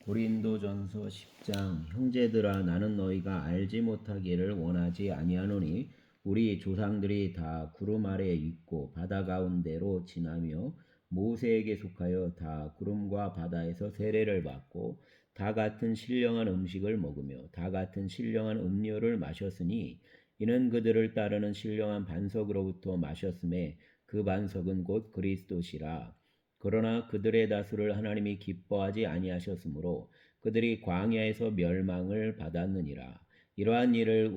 고린도전서 10장 형제들아 나는 너희가 알지 못하기를 원하지 아니하노니 우리 조상들이 다 구름 아래에 있고 바다 가운데로 지나며 모세에게 속하여 다 구름과 바다에서 세례를 받고 다 같은 신령한 음식을 먹으며 다 같은 신령한 음료를 마셨으니 이는 그들을 따르는 신령한 반석으로부터 마셨음에 그 반석은 곧 그리스도시라. 그러나 그들의 다수를 하나님이 기뻐하지 아니하셨으므로 그들이 광야에서 멸망을 받았느니라. 이러한 일은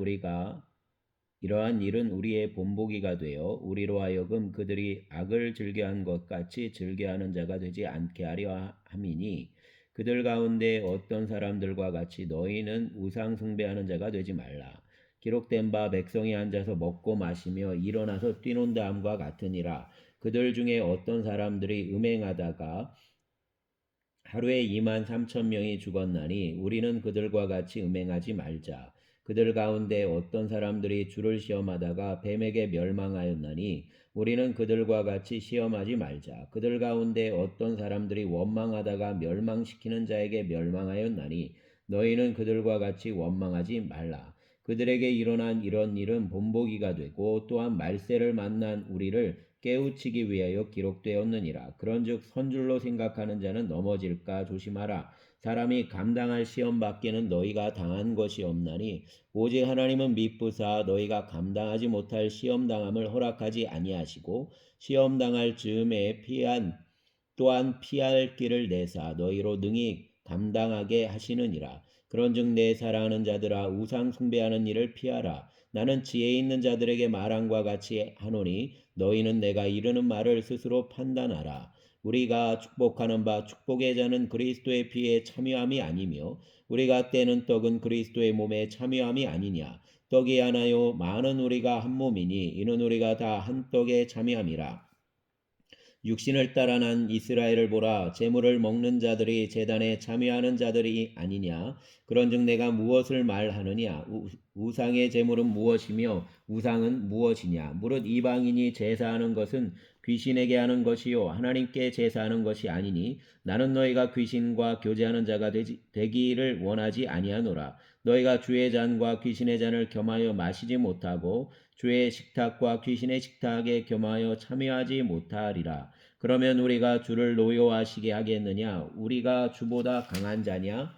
우리의 본보기가 되어 우리로 하여금 그들이 악을 즐겨한 것 같이 즐겨하는 자가 되지 않게 하려 함이니 그들 가운데 어떤 사람들과 같이 너희는 우상 숭배하는 자가 되지 말라. 기록된 바 백성이 앉아서 먹고 마시며 일어나서 뛰논다 함과 같으니라. 그들 중에 어떤 사람들이 음행하다가 하루에 2만 3천 명이 죽었나니 우리는 그들과 같이 음행하지 말자. 그들 가운데 어떤 사람들이 주를 시험하다가 뱀에게 멸망하였나니 우리는 그들과 같이 시험하지 말자. 그들 가운데 어떤 사람들이 원망하다가 멸망시키는 자에게 멸망하였나니 너희는 그들과 같이 원망하지 말라. 그들에게 일어난 이런 일은 본보기가 되고 또한 말세를 만난 우리를 깨우치기 위하여 기록되었느니라. 그런즉 선줄로 생각하는 자는 넘어질까 조심하라. 사람이 감당할 시험 밖에는 너희가 당한 것이 없나니 오직 하나님은 미쁘사 너희가 감당하지 못할 시험 당함을 허락하지 아니하시고 시험 당할 즈음에 또한 피할 길을 내사 너희로 능히 감당하게 하시느니라. 그런즉 내 사랑하는 자들아 우상 숭배하는 일을 피하라. 나는 지혜 있는 자들에게 말함과 같이 하노니 너희는 내가 이르는 말을 스스로 판단하라. 우리가 축복하는 바 축복의 자는 그리스도의 피에 참여함이 아니며 우리가 떼는 떡은 그리스도의 몸에 참여함이 아니냐. 떡이 하나요 많은 우리가 한 몸이니 이는 우리가 다 한 떡에 참여함이라. 육신을 따라 난 이스라엘을 보라. 제물을 먹는 자들이 제단에 참여하는 자들이 아니냐. 그런즉 내가 무엇을 말하느냐. 우상의 제물은 무엇이며 우상은 무엇이냐. 무릇 이방인이 제사하는 것은 귀신에게 하는 것이요 하나님께 제사하는 것이 아니니 나는 너희가 귀신과 교제하는 자가 되기를 원하지 아니하노라. 너희가 주의 잔과 귀신의 잔을 겸하여 마시지 못하고 주의 식탁과 귀신의 식탁에 겸하여 참여하지 못하리라. 그러면 우리가 주를 노여워하시게 하겠느냐? 우리가 주보다 강한 자냐?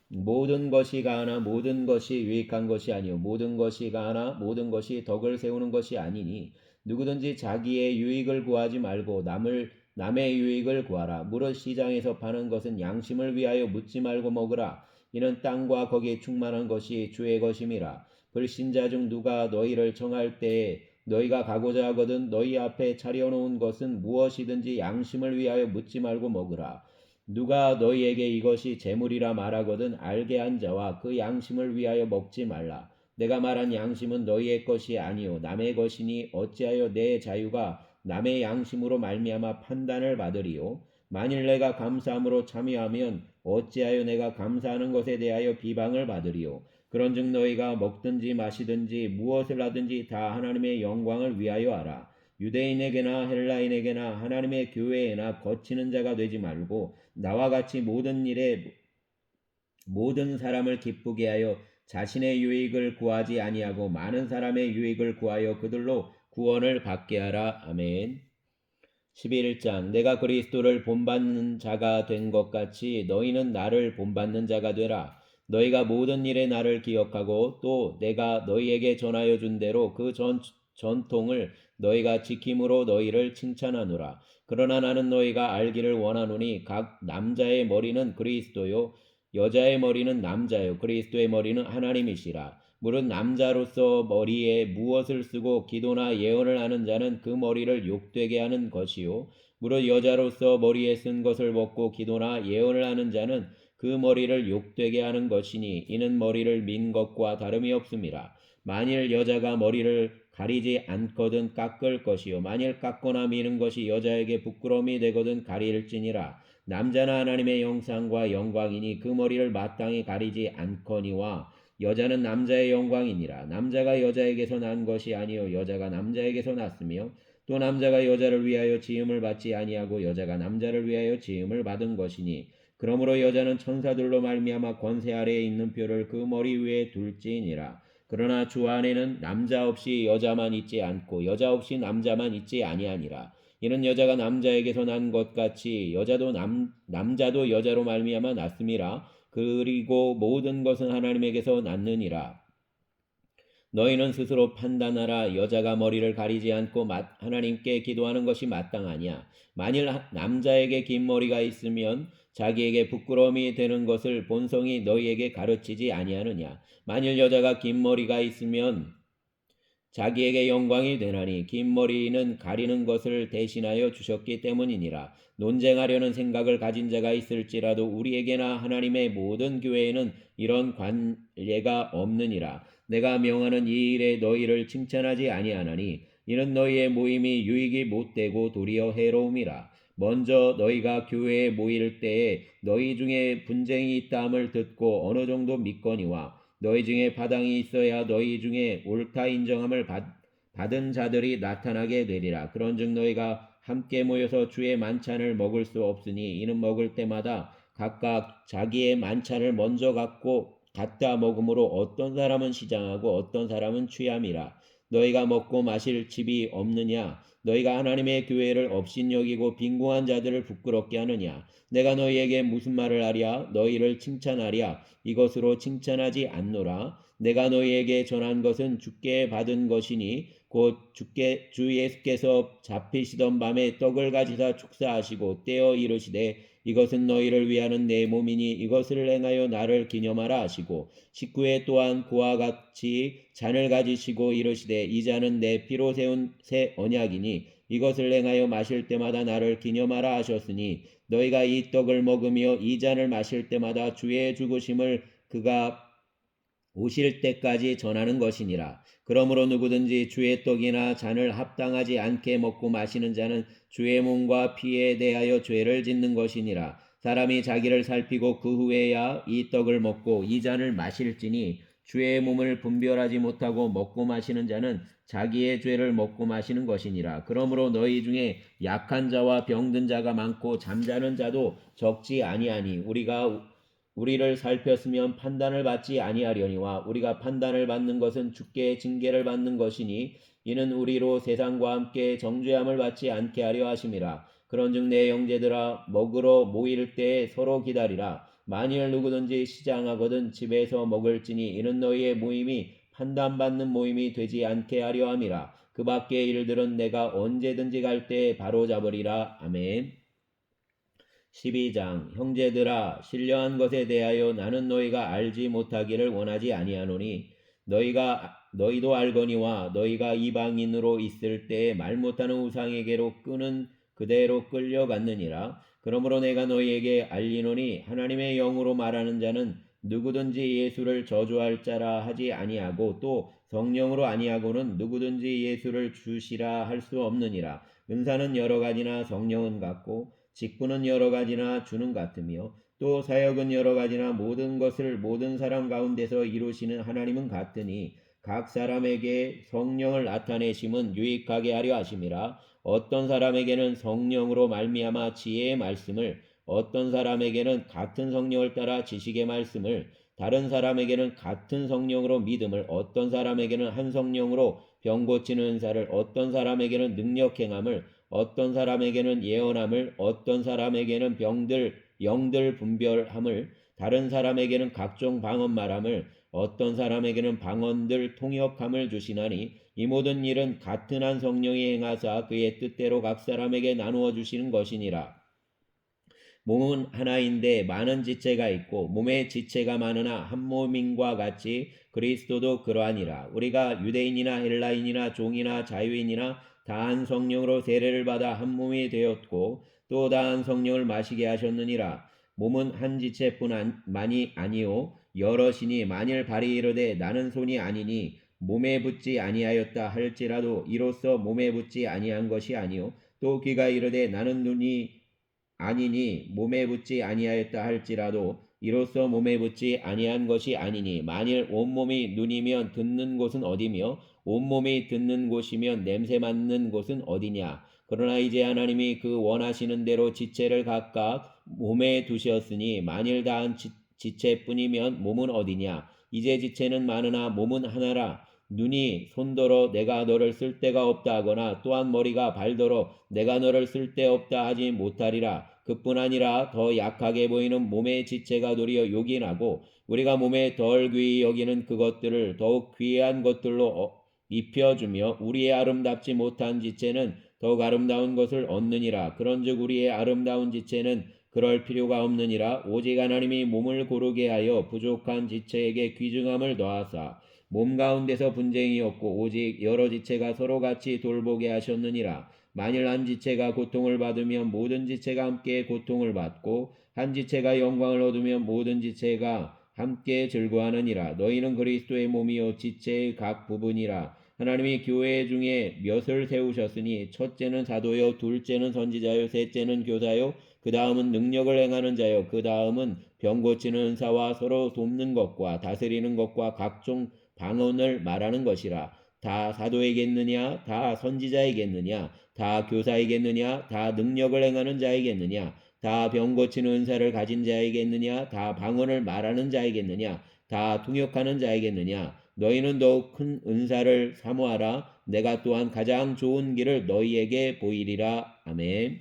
모든 것이 가하나 모든 것이 유익한 것이 아니요 모든 것이 가하나 모든 것이 덕을 세우는 것이 아니니 누구든지 자기의 유익을 구하지 말고 남의 유익을 구하라. 무릇 시장에서 파는 것은 양심을 위하여 묻지 말고 먹으라. 이는 땅과 거기에 충만한 것이 주의 것임이라. 불신자 중 누가 너희를 청할 때에 너희가 가고자 하거든 너희 앞에 차려놓은 것은 무엇이든지 양심을 위하여 묻지 말고 먹으라. 누가 너희에게 이것이 재물이라 말하거든 알게 한 자와 그 양심을 위하여 먹지 말라. 내가 말한 양심은 너희의 것이 아니요 남의 것이니 어찌하여 내 자유가 남의 양심으로 말미암아 판단을 받으리요. 만일 내가 감사함으로 참여하면 어찌하여 내가 감사하는 것에 대하여 비방을 받으리요. 그런즉 너희가 먹든지 마시든지 무엇을 하든지 다 하나님의 영광을 위하여 하라. 유대인에게나 헬라인에게나 하나님의 교회에나 거치는 자가 되지 말고 나와 같이 모든 일에 모든 사람을 기쁘게 하여 자신의 유익을 구하지 아니하고 많은 사람의 유익을 구하여 그들로 구원을 받게 하라. 아멘. 11장 내가 그리스도를 본받는 자가 된 것 같이 너희는 나를 본받는 자가 되라. 너희가 모든 일에 나를 기억하고 또 내가 너희에게 전하여 준 대로 그 전통을 너희가 지킴으로 너희를 칭찬하노라. 그러나 나는 너희가 알기를 원하노니 각 남자의 머리는 그리스도요 여자의 머리는 남자요 그리스도의 머리는 하나님이시라. 무릇 남자로서 머리에 무엇을 쓰고 기도나 예언을 하는 자는 그 머리를 욕되게 하는 것이요 무릇 여자로서 머리에 쓴 것을 벗고 기도나 예언을 하는 자는 그 머리를 욕되게 하는 것이니 이는 머리를 민 것과 다름이 없음이라. 만일 여자가 머리를 가리지 않거든 깎을 것이요 만일 깎거나 미는 것이 여자에게 부끄러움이 되거든 가릴지니라. 남자는 하나님의 형상과 영광이니 그 머리를 마땅히 가리지 않거니와 여자는 남자의 영광이니라. 남자가 여자에게서 난 것이 아니요 여자가 남자에게서 났으며 또 남자가 여자를 위하여 지음을 받지 아니하고 여자가 남자를 위하여 지음을 받은 것이니 그러므로 여자는 천사들로 말미암아 권세 아래에 있는 뼈를 그 머리 위에 둘지니라. 그러나 주 안에는 남자 없이 여자만 있지 않고 여자 없이 남자만 있지 아니하니라. 이는 여자가 남자에게서 난 것 같이 여자도 남자도 여자로 말미암아 났음이라. 그리고 모든 것은 하나님에게서 났느니라. 너희는 스스로 판단하라. 여자가 머리를 가리지 않고 하나님께 기도하는 것이 마땅하냐. 만일 남자에게 긴 머리가 있으면 자기에게 부끄러움이 되는 것을 본성이 너희에게 가르치지 아니하느냐. 만일 여자가 긴 머리가 있으면 자기에게 영광이 되나니 긴 머리는 가리는 것을 대신하여 주셨기 때문이니라. 논쟁하려는 생각을 가진 자가 있을지라도 우리에게나 하나님의 모든 교회에는 이런 관례가 없느니라. 내가 명하는 이 일에 너희를 칭찬하지 아니하나니 이는 너희의 모임이 유익이 못되고 도리어 해로움이라. 먼저 너희가 교회에 모일 때에 너희 중에 분쟁이 있다함을 듣고 어느 정도 믿거니와 너희 중에 바당이 있어야 너희 중에 옳다 인정함을 받은 자들이 나타나게 되리라. 그런즉 너희가 함께 모여서 주의 만찬을 먹을 수 없으니 이는 먹을 때마다 각각 자기의 만찬을 먼저 갖다 먹음으로 어떤 사람은 시장하고 어떤 사람은 취함이라. 너희가 먹고 마실 집이 없느냐? 너희가 하나님의 교회를 업신여기고 빈궁한 자들을 부끄럽게 하느냐? 내가 너희에게 무슨 말을 하랴? 너희를 칭찬하랴? 이것으로 칭찬하지 않노라. 내가 너희에게 전한 것은 주께 받은 것이니 곧 주 예수께서 잡히시던 밤에 떡을 가지사 축사하시고 떼어 이르시되 이것은 너희를 위하는 내 몸이니 이것을 행하여 나를 기념하라 하시고 식구에 또한 그와 같이 잔을 가지시고 이르시되 이 잔은 내 피로 세운 새 언약이니 이것을 행하여 마실 때마다 나를 기념하라 하셨으니 너희가 이 떡을 먹으며 이 잔을 마실 때마다 주의 죽으심을 그가 오실 때까지 전하는 것이니라. 그러므로 누구든지 주의 떡이나 잔을 합당하지 않게 먹고 마시는 자는 주의 몸과 피에 대하여 죄를 짓는 것이니라. 사람이 자기를 살피고 그 후에야 이 떡을 먹고 이 잔을 마실지니 주의 몸을 분별하지 못하고 먹고 마시는 자는 자기의 죄를 먹고 마시는 것이니라. 그러므로 너희 중에 약한 자와 병든 자가 많고 잠자는 자도 적지 아니하니 우리를 살폈으면 판단을 받지 아니하려니와 우리가 판단을 받는 것은 주께 징계를 받는 것이니 이는 우리로 세상과 함께 정죄함을 받지 않게 하려 하심이라. 그런즉 내 형제들아 먹으러 모일 때에 서로 기다리라. 만일 누구든지 시장하거든 집에서 먹을지니 이는 너희의 모임이 판단받는 모임이 되지 않게 하려 함이라. 그 밖의 일들은 내가 언제든지 갈 때에 바로잡으리라. 아멘. 12장 형제들아 신령한 것에 대하여 나는 너희가 알지 못하기를 원하지 아니하노니 너희도 알거니와 너희가 이방인으로 있을 때에 말 못하는 우상에게로 끄는 그대로 끌려갔느니라. 그러므로 내가 너희에게 알리노니 하나님의 영으로 말하는 자는 누구든지 예수를 저주할 자라 하지 아니하고 또 성령으로 아니하고는 누구든지 예수를 주시라 할 수 없느니라. 은사는 여러 가지나 성령은 같고 직분은 여러 가지나 주는 같으며 또 사역은 여러 가지나 모든 것을 모든 사람 가운데서 이루시는 하나님은 같으니 각 사람에게 성령을 나타내심은 유익하게 하려 하심이라. 어떤 사람에게는 성령으로 말미암아 지혜의 말씀을 어떤 사람에게는 같은 성령을 따라 지식의 말씀을 다른 사람에게는 같은 성령으로 믿음을 어떤 사람에게는 한 성령으로 병 고치는 은사를 어떤 사람에게는 능력 행함을 어떤 사람에게는 예언함을 어떤 사람에게는 영들 분별함을 다른 사람에게는 각종 방언 말함을 어떤 사람에게는 방언들 통역함을 주시나니 이 모든 일은 같은 한 성령이 행하사 그의 뜻대로 각 사람에게 나누어 주시는 것이니라. 몸은 하나인데 많은 지체가 있고 몸의 지체가 많으나 한 몸인과 같이 그리스도도 그러하니라. 우리가 유대인이나 헬라인이나 종이나 자유인이나 다 한 성령으로 세례를 받아 한 몸이 되었고 또 다 한 성령을 마시게 하셨느니라. 몸은 한 지체뿐만이 아니요 여럿이니 만일 발이 이르되 나는 손이 아니니 몸에 붙지 아니하였다 할지라도 이로써 몸에 붙지 아니한 것이 아니요 또 귀가 이르되 나는 눈이 아니니 몸에 붙지 아니하였다 할지라도 이로써 몸에 붙지 아니한 것이 아니니 만일 온몸이 눈이면 듣는 곳은 어디며 온몸이 듣는 곳이면 냄새 맡는 곳은 어디냐. 그러나 이제 하나님이 그 원하시는 대로 지체를 각각 몸에 두셨으니 만일 다 한 지체뿐이면 몸은 어디냐? 이제 지체는 많으나 몸은 하나라. 눈이 손더러 내가 너를 쓸데가 없다 하거나 또한 머리가 발더러 내가 너를 쓸데없다 하지 못하리라. 그뿐 아니라 더 약하게 보이는 몸의 지체가 도리어 요긴하고 우리가 몸에 덜 귀히 여기는 그것들을 더욱 귀한 것들로 입혀주며 우리의 아름답지 못한 지체는 더욱 아름다운 것을 얻느니라. 그런즉 우리의 아름다운 지체는 그럴 필요가 없느니라. 오직 하나님이 몸을 고르게 하여 부족한 지체에게 귀중함을 더하사 몸 가운데서 분쟁이 없고 오직 여러 지체가 서로 같이 돌보게 하셨느니라. 만일 한 지체가 고통을 받으면 모든 지체가 함께 고통을 받고 한 지체가 영광을 얻으면 모든 지체가 함께 즐거워하느니라. 너희는 그리스도의 몸이요 지체의 각 부분이라. 하나님이 교회 중에 몇을 세우셨으니 첫째는 사도요 둘째는 선지자요 셋째는 교사요 그 다음은 능력을 행하는 자요 그 다음은 병 고치는 은사와 서로 돕는 것과 다스리는 것과 각종 방언을 말하는 것이라. 다 사도에겠느냐 다 선지자에겠느냐 다 교사에겠느냐 다 능력을 행하는 자에겠느냐 다 병 고치는 은사를 가진 자에겠느냐 다 방언을 말하는 자에겠느냐 다 통역하는 자에겠느냐 너희는 더욱 큰 은사를 사모하라. 내가 또한 가장 좋은 길을 너희에게 보이리라. 아멘.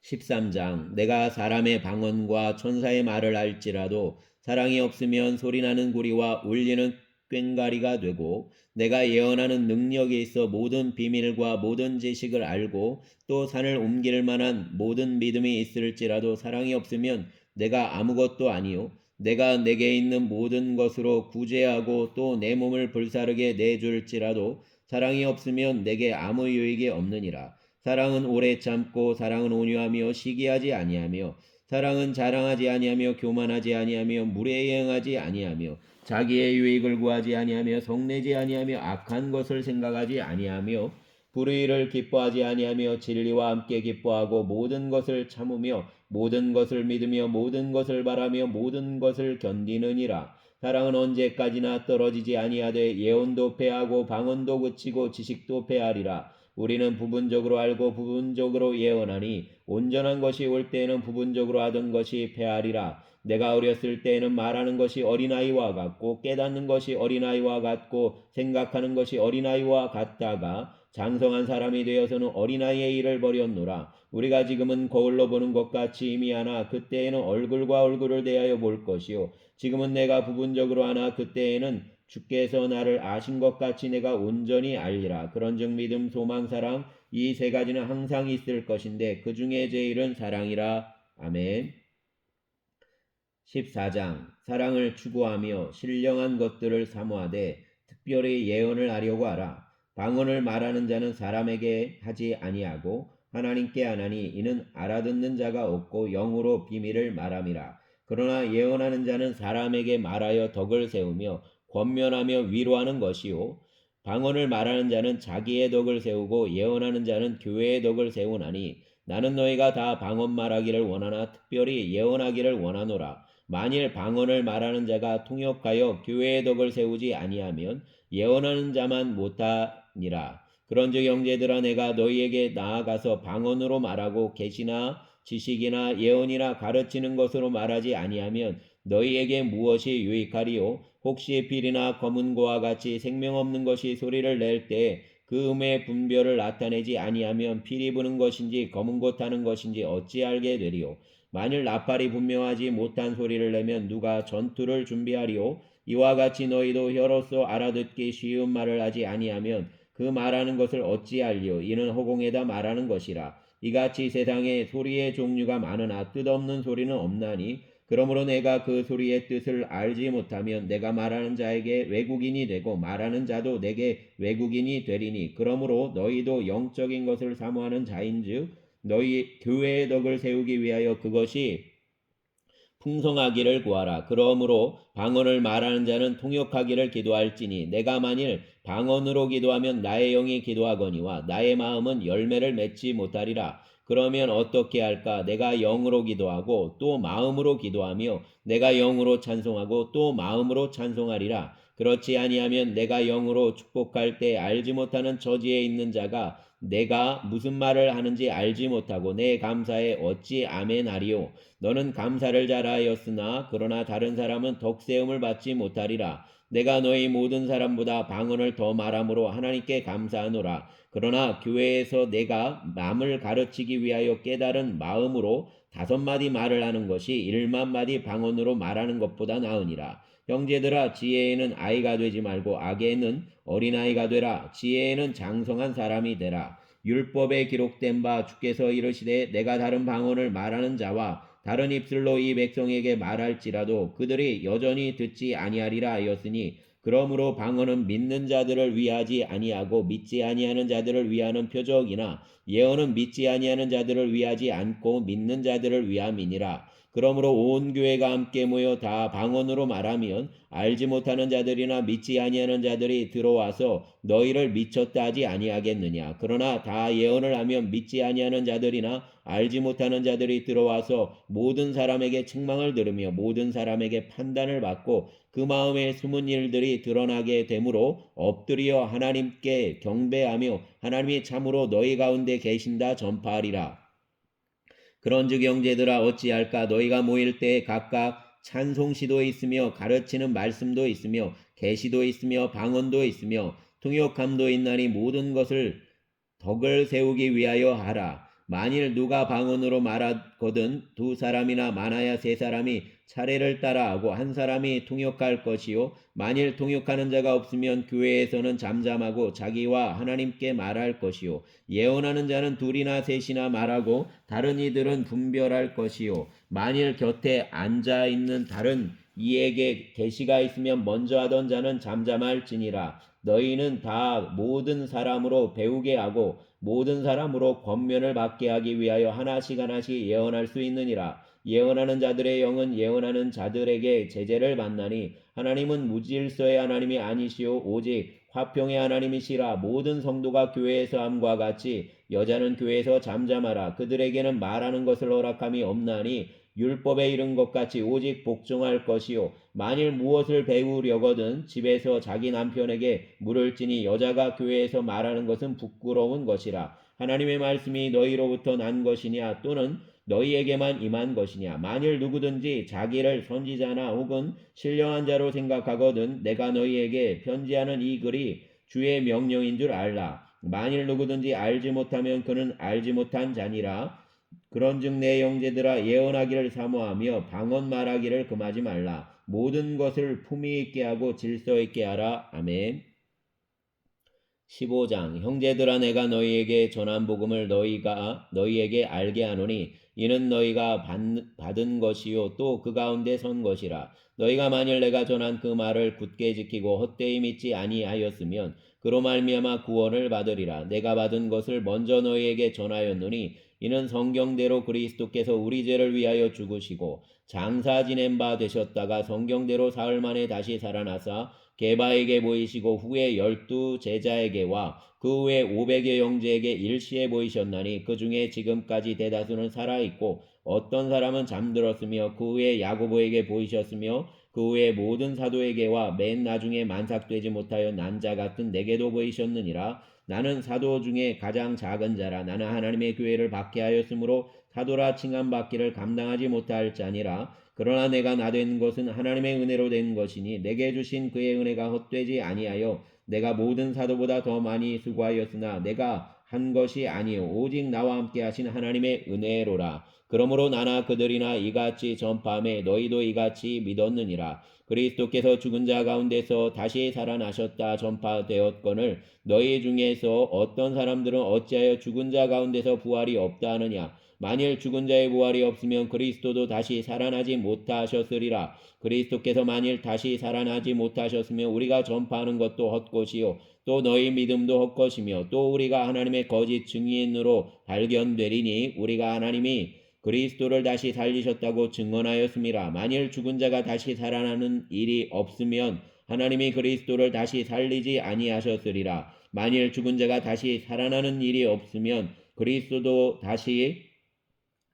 13장 내가 사람의 방언과 천사의 말을 알지라도 사랑이 없으면 소리나는 구리와 울리는 꽹과리가 되고 내가 예언하는 능력이 있어 모든 비밀과 모든 지식을 알고 또 산을 옮길 만한 모든 믿음이 있을지라도 사랑이 없으면 내가 아무것도 아니요 내가 내게 있는 모든 것으로 구제하고 또 내 몸을 불사르게 내줄지라도 사랑이 없으면 내게 아무 유익이 없느니라. 사랑은 오래 참고 사랑은 온유하며 시기하지 아니하며 사랑은 자랑하지 아니하며 교만하지 아니하며 무례행하지 아니하며 자기의 유익을 구하지 아니하며 성내지 아니하며 악한 것을 생각하지 아니하며 불의를 기뻐하지 아니하며 진리와 함께 기뻐하고 모든 것을 참으며 모든 것을 믿으며 모든 것을 바라며 모든 것을 견디느니라. 사랑은 언제까지나 떨어지지 아니하되 예언도 패하고 방언도 그치고 지식도 패하리라. 우리는 부분적으로 알고 부분적으로 예언하니 온전한 것이 올 때에는 부분적으로 하던 것이 패하리라. 내가 어렸을 때에는 말하는 것이 어린아이와 같고 깨닫는 것이 어린아이와 같고 생각하는 것이 어린아이와 같다가 장성한 사람이 되어서는 어린아이의 일을 버렸노라. 우리가 지금은 거울로 보는 것 같이 희미하나 그때에는 얼굴과 얼굴을 대하여 볼 것이요 지금은 내가 부분적으로 하나 그때에는 주께서 나를 아신 것 같이 내가 온전히 알리라. 그런즉 믿음, 소망, 사랑 이 세 가지는 항상 있을 것인데 그 중에 제일은 사랑이라. 아멘. 14장 사랑을 추구하며 신령한 것들을 사모하되 특별히 예언을 하려고 하라. 방언을 말하는 자는 사람에게 하지 아니하고 하나님께 하나니 이는 알아듣는 자가 없고 영으로 비밀을 말함이라. 그러나 예언하는 자는 사람에게 말하여 덕을 세우며 권면하며 위로하는 것이요 방언을 말하는 자는 자기의 덕을 세우고 예언하는 자는 교회의 덕을 세우나니 나는 너희가 다 방언 말하기를 원하나 특별히 예언하기를 원하노라. 만일 방언을 말하는 자가 통역하여 교회의 덕을 세우지 아니하면 예언하는 자만 못하니라. 그런즉 형제들아 내가 너희에게 나아가서 방언으로 말하고 계시나 지식이나 예언이나 가르치는 것으로 말하지 아니하면 너희에게 무엇이 유익하리요? 혹시 빌이나 검은고와 같이 생명 없는 것이 소리를 낼 때 그 음의 분별을 나타내지 아니하면 피리 부는 것인지 검은고 타는 것인지 어찌 알게 되리요? 만일 나팔이 분명하지 못한 소리를 내면 누가 전투를 준비하리요? 이와 같이 너희도 혀로서 알아듣기 쉬운 말을 하지 아니하면 그 말하는 것을 어찌 알리요? 이는 허공에다 말하는 것이라. 이같이 세상에 소리의 종류가 많으나 뜻없는 소리는 없나니 그러므로 내가 그 소리의 뜻을 알지 못하면 내가 말하는 자에게 외국인이 되고 말하는 자도 내게 외국인이 되리니 그러므로 너희도 영적인 것을 사모하는 자인즉 너희 교회의 덕을 세우기 위하여 그것이 풍성하기를 구하라. 그러므로 방언을 말하는 자는 통역하기를 기도할지니 내가 만일 방언으로 기도하면 나의 영이 기도하거니와 나의 마음은 열매를 맺지 못하리라. 그러면 어떻게 할까? 내가 영으로 기도하고 또 마음으로 기도하며 내가 영으로 찬송하고 또 마음으로 찬송하리라. 그렇지 아니하면 내가 영으로 축복할 때 알지 못하는 처지에 있는 자가 내가 무슨 말을 하는지 알지 못하고 내 감사에 어찌 아멘하리요. 너는 감사를 잘하였으나 그러나 다른 사람은 덕세움을 받지 못하리라. 내가 너희 모든 사람보다 방언을 더 말함으로 하나님께 감사하노라. 그러나 교회에서 내가 남을 가르치기 위하여 깨달은 마음으로 5마디 말을 하는 것이 1만 마디 방언으로 말하는 것보다 나으니라. 형제들아, 지혜에는 아이가 되지 말고 악에는 어린아이가 되라. 지혜에는 장성한 사람이 되라. 율법에 기록된 바 주께서 이르시되 내가 다른 방언을 말하는 자와 다른 입술로 이 백성에게 말할지라도 그들이 여전히 듣지 아니하리라 하였으니, 그러므로 방언은 믿는 자들을 위하지 아니하고 믿지 아니하는 자들을 위하는 표적이나 예언은 믿지 아니하는 자들을 위하지 않고 믿는 자들을 위함이니라. 그러므로 온 교회가 함께 모여 다 방언으로 말하면 알지 못하는 자들이나 믿지 아니하는 자들이 들어와서 너희를 미쳤다 하지 아니하겠느냐. 그러나 다 예언을 하면 믿지 아니하는 자들이나 알지 못하는 자들이 들어와서 모든 사람에게 책망을 들으며 모든 사람에게 판단을 받고 그 마음에 숨은 일들이 드러나게 되므로 엎드려 하나님께 경배하며 하나님이 참으로 너희 가운데 계신다 전파하리라. 그런즉 형제들아, 어찌할까? 너희가 모일 때 각각 찬송시도 있으며 가르치는 말씀도 있으며 계시도 있으며 방언도 있으며 통역함도 있나니 모든 것을 덕을 세우기 위하여 하라. 만일 누가 방언으로 말하거든 2사람이나 많아야 3사람이 차례를 따라하고 1사람이 통역할 것이요, 만일 통역하는 자가 없으면 교회에서는 잠잠하고 자기와 하나님께 말할 것이요, 예언하는 자는 2이나 3이나 말하고 다른 이들은 분별할 것이요, 만일 곁에 앉아있는 다른 이에게 계시가 있으면 먼저 하던 자는 잠잠할지니라. 너희는 다 모든 사람으로 배우게 하고 모든 사람으로 권면을 받게 하기 위하여 하나씩 하나씩 예언할 수 있느니라. 예언하는 자들의 영은 예언하는 자들에게 제재를 받나니 하나님은 무질서의 하나님이 아니시오 오직 화평의 하나님이시라. 모든 성도가 교회에서 함과 같이 여자는 교회에서 잠잠하라. 그들에게는 말하는 것을 허락함이 없나니 율법에 이른 것 같이 오직 복종할 것이요, 만일 무엇을 배우려거든 집에서 자기 남편에게 물을지니 여자가 교회에서 말하는 것은 부끄러운 것이라. 하나님의 말씀이 너희로부터 난 것이냐 또는 너희에게만 임한 것이냐. 만일 누구든지 자기를 선지자나 혹은 신령한 자로 생각하거든 내가 너희에게 편지하는 이 글이 주의 명령인 줄 알라. 만일 누구든지 알지 못하면 그는 알지 못한 자니라. 그런즉 내 형제들아, 예언하기를 사모하며 방언 말하기를 금하지 말라. 모든 것을 품위 있게 하고 질서 있게 하라. 아멘. 15장. 형제들아, 내가 너희에게 전한 복음을 너희가 너희에게 알게 하노니 이는 너희가 받은 것이요 또 그 가운데 선 것이라. 너희가 만일 내가 전한 그 말을 굳게 지키고 헛되이 믿지 아니하였으면 그로 말미암아 구원을 받으리라. 내가 받은 것을 먼저 너희에게 전하였노니 이는 성경대로 그리스도께서 우리 죄를 위하여 죽으시고 장사 지낸 바 되셨다가 성경대로 사흘 만에 다시 살아나사 게바에게 보이시고 후에 12제자에게와 그 후에 500여 형제에게 일시에 보이셨나니 그 중에 지금까지 대다수는 살아있고 어떤 사람은 잠들었으며 그 후에 야고보에게 보이셨으며 그 후에 모든 사도에게와 맨 나중에 만삭되지 못하여 난 자 같은 내게도 보이셨느니라. 나는 사도 중에 가장 작은 자라. 나는 하나님의 교회를 박해하였으므로 사도라 칭함 받기를 감당하지 못할 자니라. 그러나 내가 나된 것은 하나님의 은혜로 된 것이니 내게 주신 그의 은혜가 헛되지 아니하여 내가 모든 사도보다 더 많이 수고하였으나 내가 한 것이 아니요 오직 나와 함께 하신 하나님의 은혜로라. 그러므로 나나 그들이나 이같이 전파하며 너희도 이같이 믿었느니라. 그리스도께서 죽은 자 가운데서 다시 살아나셨다 전파되었거늘 너희 중에서 어떤 사람들은 어찌하여 죽은 자 가운데서 부활이 없다 하느냐. 만일 죽은 자의 부활이 없으면 그리스도도 다시 살아나지 못하셨으리라. 그리스도께서 만일 다시 살아나지 못하셨으면 우리가 전파하는 것도 헛것이요 또 너희 믿음도 헛것이며 또 우리가 하나님의 거짓 증인으로 발견되리니 우리가 하나님이 그리스도를 다시 살리셨다고 증언하였음이라. 만일 죽은 자가 다시 살아나는 일이 없으면 하나님이 그리스도를 다시 살리지 아니하셨으리라. 만일 죽은 자가 다시 살아나는 일이 없으면 그리스도도 다시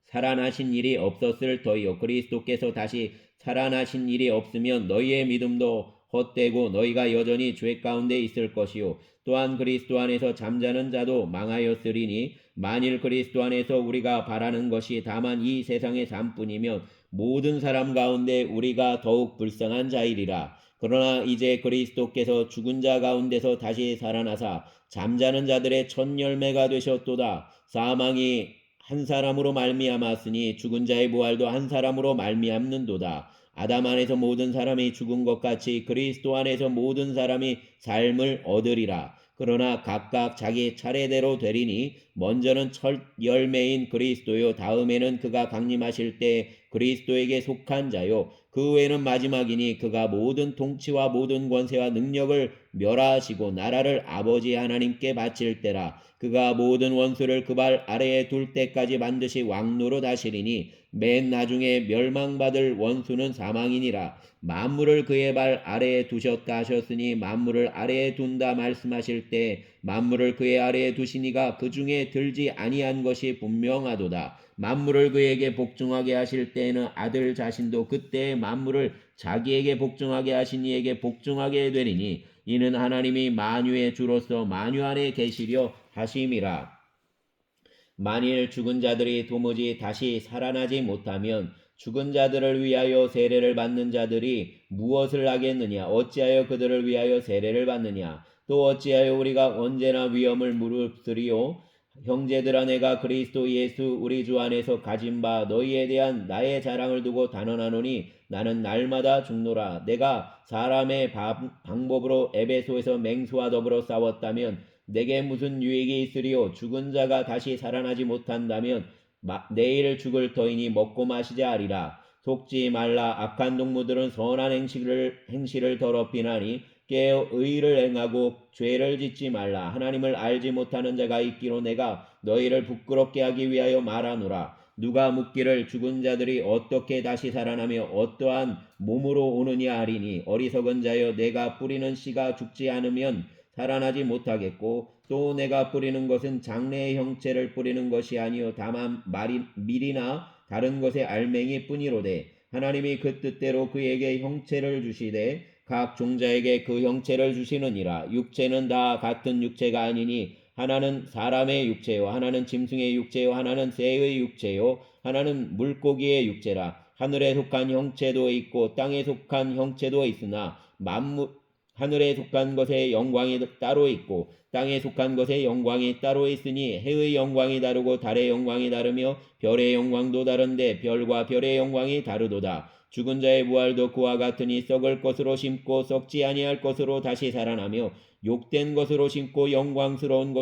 살아나신 일이 없었을 터이요 그리스도께서 다시 살아나신 일이 없으면 너희의 믿음도 헛되고 너희가 여전히 죄 가운데 있을 것이요 또한 그리스도 안에서 잠자는 자도 망하였으리니 만일 그리스도 안에서 우리가 바라는 것이 다만 이 세상의 삶뿐이면 모든 사람 가운데 우리가 더욱 불쌍한 자이리라. 그러나 이제 그리스도께서 죽은 자 가운데서 다시 살아나사 잠자는 자들의 첫 열매가 되셨도다. 사망이 한 사람으로 말미암았으니 죽은 자의 부활도 한 사람으로 말미암는도다. 아담 안에서 모든 사람이 죽은 것 같이 그리스도 안에서 모든 사람이 삶을 얻으리라. 그러나 각각 자기 차례대로 되리니 먼저는 첫 열매인 그리스도요 다음에는 그가 강림하실 때 그리스도에게 속한 자요 그 후에는 마지막이니 그가 모든 통치와 모든 권세와 능력을 멸하시고 나라를 아버지 하나님께 바칠 때라. 그가 모든 원수를 그 발 아래에 둘 때까지 반드시 왕노릇 하시리니 맨 나중에 멸망받을 원수는 사망이니라. 만물을 그의 발 아래에 두셨다 하셨으니 만물을 아래에 둔다 말씀하실 때 만물을 그의 아래에 두시니가 그 중에 들지 아니한 것이 분명하도다. 만물을 그에게 복종하게 하실 때에는 아들 자신도 그때의 만물을 자기에게 복종하게 하신 이에게 복종하게 되리니 이는 하나님이 만유의 주로서 만유 안에 계시려 하심이라. 만일 죽은 자들이 도무지 다시 살아나지 못하면 죽은 자들을 위하여 세례를 받는 자들이 무엇을 하겠느냐? 어찌하여 그들을 위하여 세례를 받느냐? 또 어찌하여 우리가 언제나 위험을 무릅쓰리요? 형제들아 내가 그리스도 예수 우리 주 안에서 가진 바 너희에 대한 나의 자랑을 두고 단언하노니 나는 날마다 죽노라. 내가 사람의 방법으로 에베소에서 맹수와 더불어 싸웠다면 내게 무슨 유익이 있으리요? 죽은 자가 다시 살아나지 못한다면 내일 죽을 터이니 먹고 마시자 하리라. 속지 말라. 악한 동무들은 선한 행실을 더럽히나니 깨어 의를 행하고 죄를 짓지 말라. 하나님을 알지 못하는 자가 있기로 내가 너희를 부끄럽게 하기 위하여 말하노라. 누가 묻기를 죽은 자들이 어떻게 다시 살아나며 어떠한 몸으로 오느냐 하리니 어리석은 자여 내가 뿌리는 씨가 죽지 않으면 살아나지 못하겠고 또 내가 뿌리는 것은 장래의 형체를 뿌리는 것이 아니요 다만 밀이나 다른 것의 알맹이 뿐이로되 하나님이 그 뜻대로 그에게 형체를 주시되 각 종자에게 그 형체를 주시느니라. 육체는 다 같은 육체가 아니니 하나는 사람의 육체요 하나는 짐승의 육체요 하나는 새의 육체요 하나는 물고기의 육체라. 하늘에 속한 형체도 있고 땅에 속한 형체도 있으나 하늘에 속한 것의 영광이 따로 있고 땅에 속한 것의 영광이 따로 있으니 해의 영광이 다르고 달의 영광이 다르며 별의 영광도 다른데 별과 별의 영광이 다르도다. 죽은 자의 부활도 그와 같으니 썩을 것으로 심고 썩지 아니할 것으로 다시 살아나며 욕된 것으로 심고 영광스러운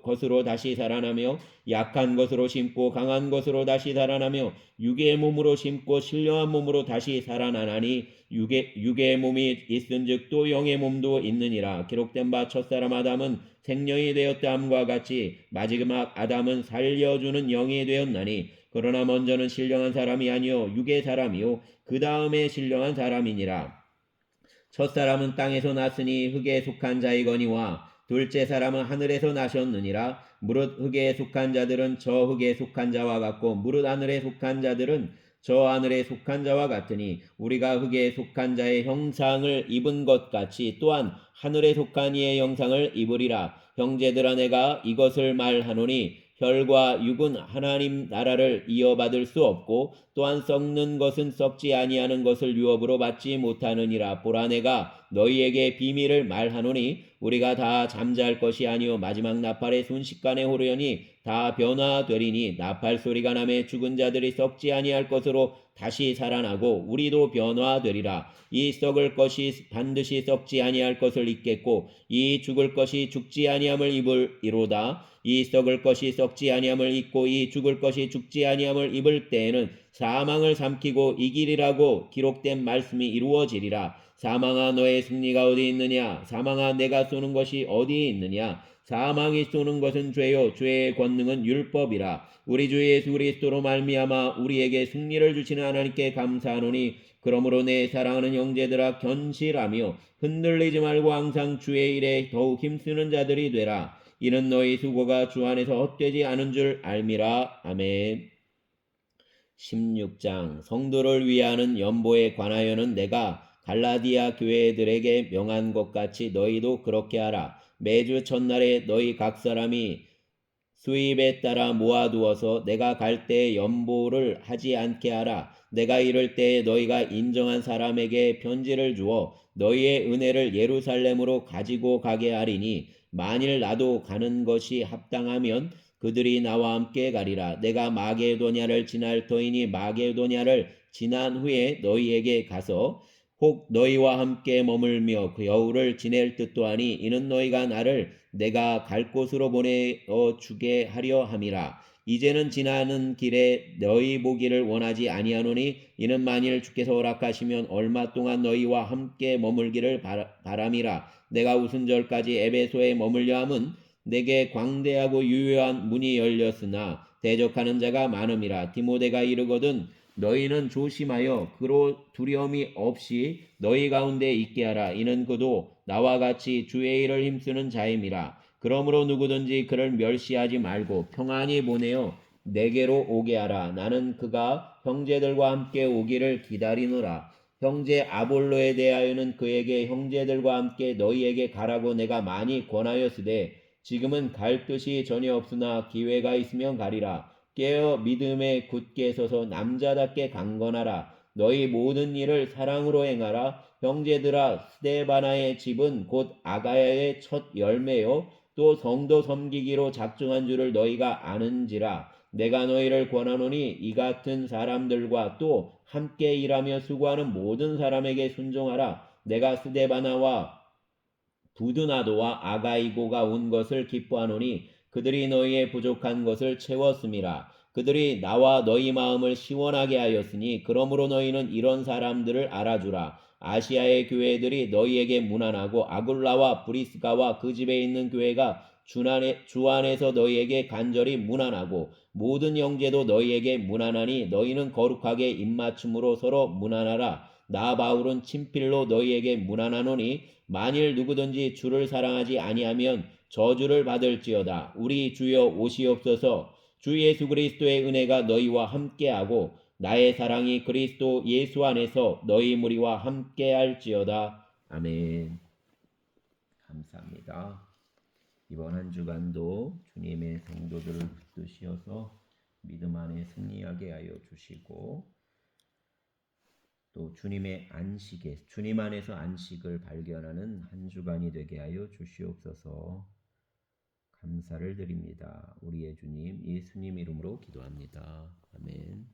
것으로 다시 살아나며 약한 것으로 심고 강한 것으로 다시 살아나며 육의 몸으로 심고 신령한 몸으로 다시 살아나나니 육의 몸이 있은즉 또 영의 몸도 있느니라. 기록된 바 첫사람 아담은 생명이 되었다 함과 같이 마지막 아담은 살려주는 영이 되었나니 그러나 먼저는 신령한 사람이 아니요 육의 사람이요 그 다음에 신령한 사람이니라. 첫사람은 땅에서 났으니 흙에 속한 자이거니와 둘째 사람은 하늘에서 나셨느니라. 무릇 흙에 속한 자들은 저 흙에 속한 자와 같고 무릇 하늘에 속한 자들은 저 하늘에 속한 자와 같으니 우리가 흙에 속한 자의 형상을 입은 것 같이 또한 하늘에 속한 이의 형상을 입으리라. 형제들아 내가 이것을 말하노니 혈과 육은 하나님 나라를 이어받을 수 없고 또한 썩는 것은 썩지 아니하는 것을 유업으로 받지 못하느니라. 보라 내가 너희에게 비밀을 말하노니 우리가 다 잠잘 것이 아니요 마지막 나팔의 순식간에 오르려니 다 변화되리니 나팔 소리가 나매 죽은 자들이 썩지 아니할 것으로 다시 살아나고 우리도 변화되리라. 이 썩을 것이 반드시 썩지 아니할 것을 입겠고 이 죽을 것이 죽지 아니함을 입으리로다. 이 썩을 것이 썩지 아니함을 입고 이 죽을 것이 죽지 아니함을 입을 때에는 사망을 삼키고 이기리라고 기록된 말씀이 이루어지리라. 사망아 너의 승리가 어디 있느냐? 사망아 내가 쏘는 것이 어디 있느냐? 사망이 쏘는 것은 죄요 죄의 권능은 율법이라. 우리 주 예수 그리스도로 말미암아 우리에게 승리를 주시는 하나님께 감사하노니 그러므로 내 사랑하는 형제들아 견실하며 흔들리지 말고 항상 주의 일에 더욱 힘쓰는 자들이 되라. 이는 너희 수고가 주 안에서 헛되지 않은 줄 알미라. 아멘. 16장 성도를 위하는 연보에 관하여는 내가 갈라디아 교회들에게 명한 것 같이 너희도 그렇게 하라. 매주 첫날에 너희 각 사람이 수입에 따라 모아두어서 내가 갈 때에 연보를 하지 않게 하라. 내가 이럴 때에 너희가 인정한 사람에게 편지를 주어 너희의 은혜를 예루살렘으로 가지고 가게 하리니 만일 나도 가는 것이 합당하면 그들이 나와 함께 가리라. 내가 마게도냐를 지날 터이니 마게도냐를 지난 후에 너희에게 가서 혹 너희와 함께 머물며 그 여우를 지낼 듯도 하니 이는 너희가 나를 내가 갈 곳으로 보내어 주게 하려 함이라. 이제는 지나는 길에 너희 보기를 원하지 아니하노니 이는 만일 주께서 허락하시면 얼마 동안 너희와 함께 머물기를 바람이라. 내가 우순절까지 에베소에 머물려 함은 내게 광대하고 유효한 문이 열렸으나 대적하는 자가 많음이라. 디모데가 이르거든 너희는 조심하여 그로 두려움이 없이 너희 가운데 있게 하라. 이는 그도 나와 같이 주의 일을 힘쓰는 자임이라. 그러므로 누구든지 그를 멸시하지 말고 평안히 보내어 내게로 오게 하라. 나는 그가 형제들과 함께 오기를 기다리노라. 형제 아볼로에 대하여는 그에게 형제들과 함께 너희에게 가라고 내가 많이 권하였으되 지금은 갈 뜻이 전혀 없으나 기회가 있으면 가리라. 깨어 믿음에 굳게 서서 남자답게 강건하라. 너희 모든 일을 사랑으로 행하라. 형제들아, 스데바나의 집은 곧 아가야의 첫 열매요 또 성도 섬기기로 작정한 줄을 너희가 아는지라. 내가 너희를 권하노니 이 같은 사람들과 또 함께 일하며 수고하는 모든 사람에게 순종하라. 내가 스데바나와 부드나도와 아가이고가 온 것을 기뻐하노니 그들이 너희의 부족한 것을 채웠음이라. 그들이 나와 너희 마음을 시원하게 하였으니 그러므로 너희는 이런 사람들을 알아주라. 아시아의 교회들이 너희에게 무난하고 아굴라와 브리스가와 그 집에 있는 교회가 주 안에서 너희에게 간절히 무난하고 모든 형제도 너희에게 무난하니 너희는 거룩하게 입맞춤으로 서로 무난하라. 나 바울은 친필로 너희에게 무난하노니 만일 누구든지 주를 사랑하지 아니하면 저주를 받을지어다. 우리 주여 오시옵소서. 주 예수 그리스도의 은혜가 너희와 함께하고 나의 사랑이 그리스도 예수 안에서 너희 무리와 함께할지어다. 아멘. 감사합니다. 이번 한 주간도 주님의 성도들을 붙드시어서 믿음 안에 승리하게 하여 주시고 또 주님의 안식에 주님 안에서 안식을 발견하는 한 주간이 되게 하여 주시옵소서. 감사를 드립니다. 우리의 주님 예수님 이름으로 기도합니다. 아멘.